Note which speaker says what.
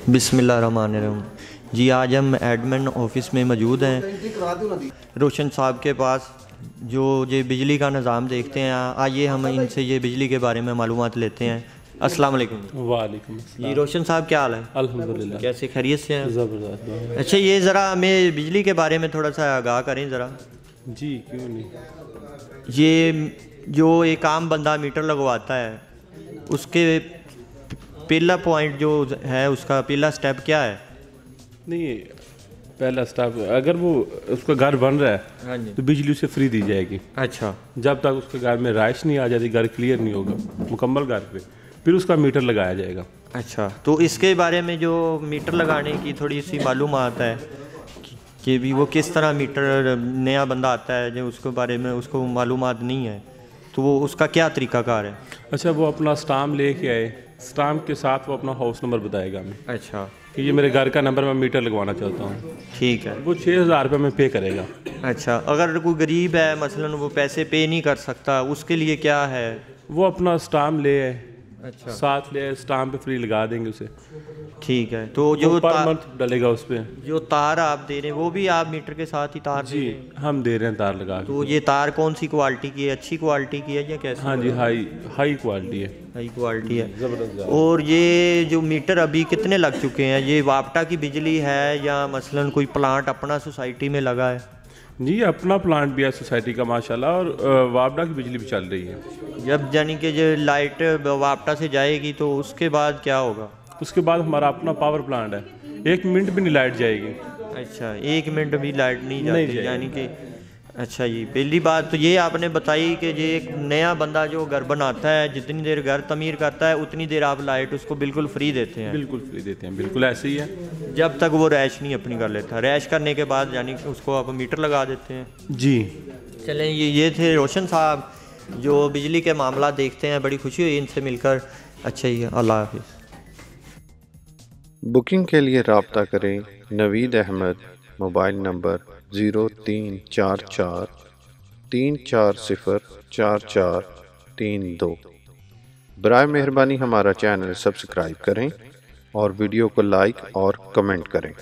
Speaker 1: बिस्मिल्लाहिर्रहमानिर्रहीम। जी आज हम एडमिन ऑफिस में मौजूद हैं रोशन साहब के पास, जो ये बिजली का निज़ाम देखते हैं। आइए हम इनसे ये बिजली के बारे में मालूमात लेते हैं। अस्सलाम वालेकुम।
Speaker 2: वालेकुम अस्सलाम।
Speaker 1: जी रोशन साहब, क्या हाल है?
Speaker 2: अल्हम्दुलिल्लाह।
Speaker 1: कैसे, खैरियत से हैं?
Speaker 2: ज़बरदस्त।
Speaker 1: अच्छा, ये ज़रा हमें बिजली के बारे में थोड़ा सा आगाह करें ज़रा।
Speaker 2: जी क्यों नहीं।
Speaker 1: ये जो एक आम बंदा मीटर लगवाता है, उसके पहला पॉइंट जो है, उसका पहला स्टेप क्या है?
Speaker 2: नहीं, पहला स्टेप अगर वो उसका घर बन रहा है,
Speaker 1: हाँ जी,
Speaker 2: तो बिजली उसे फ्री दी जाएगी।
Speaker 1: अच्छा,
Speaker 2: जब तक उसके घर में राइश नहीं आ जाती, घर क्लियर नहीं होगा मुकम्मल घर पे, फिर उसका मीटर लगाया जाएगा।
Speaker 1: अच्छा। तो इसके बारे में जो मीटर लगाने की थोड़ी सी मालूमात है कि भी वो किस तरह मीटर, नया बंदा आता है जो उसके बारे में उसको मालूमात नहीं है, तो वो उसका क्या तरीक़ाकार है?
Speaker 2: अच्छा, वो अपना स्टाम्प लेके आए, स्टाम्प के साथ वो अपना हाउस नंबर बताएगा हमें
Speaker 1: अच्छा,
Speaker 2: कि ये मेरे घर का नंबर, मैं मीटर लगवाना चाहता हूँ।
Speaker 1: ठीक है।
Speaker 2: वो 6,000 रुपये में पे करेगा।
Speaker 1: अच्छा, अगर कोई गरीब है मसलन, वो पैसे पे नहीं कर सकता, उसके लिए क्या है?
Speaker 2: वो अपना स्टाम्प ले आए,
Speaker 1: अच्छा,
Speaker 2: साथ ले आए, स्टाम्प पे फ्री लगा देंगे उसे।
Speaker 1: ठीक है। तो जो
Speaker 2: पर मंथ डलेगा उस पर।
Speaker 1: जो तार आप दे रहे हैं, वो भी आप मीटर के साथ ही तार
Speaker 2: जी
Speaker 1: दे रहे हैं?
Speaker 2: हम दे रहे हैं तार लगा के।
Speaker 1: तो ये तार कौन सी क्वालिटी की है? अच्छी क्वालिटी की है या कैसी?
Speaker 2: हाँ जी, हाई क्वालिटी है,
Speaker 1: हाई क्वालिटी है।
Speaker 2: ज़बरदस्त।
Speaker 1: और ये जो मीटर अभी कितने लग चुके हैं? ये वापटा की बिजली है या मसलन कोई प्लांट अपना सोसाइटी में लगा है?
Speaker 2: जी अपना प्लांट भी है सोसाइटी का माशाल्लाह, और वापडा की बिजली भी चल रही है।
Speaker 1: जब यानी कि जो लाइट वापटा से जाएगी तो उसके बाद क्या होगा?
Speaker 2: उसके बाद हमारा अपना पावर प्लांट है, 1 मिनट भी नहीं लाइट जाएगी।
Speaker 1: अच्छा, 1 मिनट भी लाइट नहीं
Speaker 2: नहीं
Speaker 1: जाती
Speaker 2: जाएगी।
Speaker 1: यानी कि। अच्छा, ये पहली बात तो ये आपने बताई कि ये एक नया बंदा जो घर बनाता है, जितनी देर घर तमीर करता है उतनी देर आप लाइट उसको बिल्कुल फ्री देते हैं?
Speaker 2: बिल्कुल फ्री देते हैं, बिल्कुल ऐसे ही है।
Speaker 1: जब तक वो रैश नहीं अपनी कर लेता, रैश करने के बाद यानी कि उसको आप मीटर लगा देते हैं?
Speaker 2: जी
Speaker 1: चलें, ये थे रोशन साहब जो बिजली के मामला देखते हैं। बड़ी खुशी हुई इनसे मिलकर। अच्छा ही है, अल्लाह हाफिज़।
Speaker 3: बुकिंग के लिए रब्ता करें नवीद अहमद, मोबाइल नंबर 0344 340 4432। बराए मेहरबानी हमारा चैनल सब्सक्राइब करें और वीडियो को लाइक और कमेंट करें।